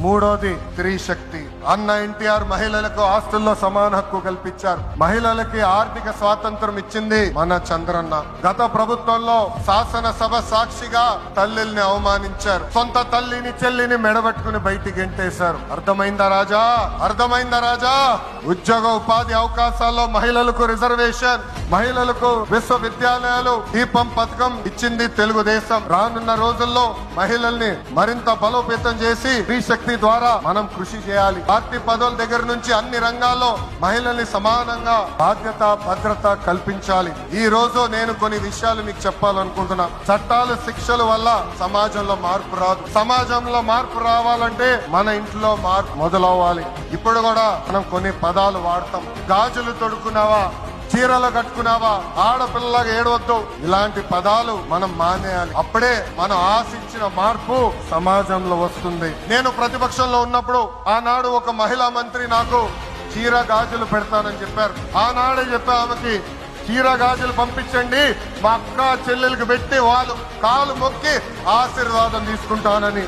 మూడోది స్త్రీ శక్తి. అన్న ఎన్టీఆర్ మహిళలకు ఆస్తుల్లో సమాన హక్కు కల్పించారు. మహిళలకి ఆర్థిక స్వాతంత్రం ఇచ్చింది మన చంద్రన్న. గత ప్రభుత్వంలో శాసనసభ సాక్షిగా తల్లిని అవమానించారు. సొంత తల్లిని చెల్లిని మెడబట్టుకుని బయటికి గెంటేశారు. అర్థమైందా రాజా? అర్థమైందా రాజా? ఉద్యోగ ఉపాధి అవకాశాల్లో మహిళలకు రిజర్వేషన్, మహిళలకు విశ్వవిద్యాలయాలు దీపం పథకం ఇచ్చింది తెలుగుదేశం. రానున్న రోజుల్లో మహిళల్ని మరింత బలోపేతం చేసి స్త్రీ శక్తి ద్వారా మనం కృషి చేయాలి. పార్టీ పదవుల దగ్గర నుంచి అన్ని రంగాల్లో మహిళల్ని సమానంగా బాధ్యత భద్రత కల్పించాలి. ఈ రోజు నేను కొన్ని విషయాలు మీకు చెప్పాలనుకుంటున్నా. చట్టాలు శిక్షల వల్ల సమాజంలో మార్పు రాదు. సమాజంలో మార్పు రావాలంటే మన ఇంట్లో మార్పు మొదలవ్వాలి. ఇప్పుడు కూడా మనం కొన్ని పదాలు వాడతాం. గాజులు తొడుక్కున్నావా, చీరలు కట్టుకున్నావా, ఆడపిల్లగా ఏడవద్దు, ఇలాంటి పదాలు మనం మానేయాలి. అప్పుడే మనం ఆశించిన మార్పు సమాజంలో వస్తుంది. నేను ప్రతిపక్షంలో ఉన్నప్పుడు ఆనాడు ఒక మహిళా మంత్రి నాకు చీర గాజులు పెడతానని చెప్పారు. ఆనాడే చెప్పా ఆమెకి, చీర గాజులు పంపించండి, మా అక్క చెల్లెలకు పెట్టి వాళ్ళు కాలు మొక్కి ఆశీర్వాదం తీసుకుంటానని.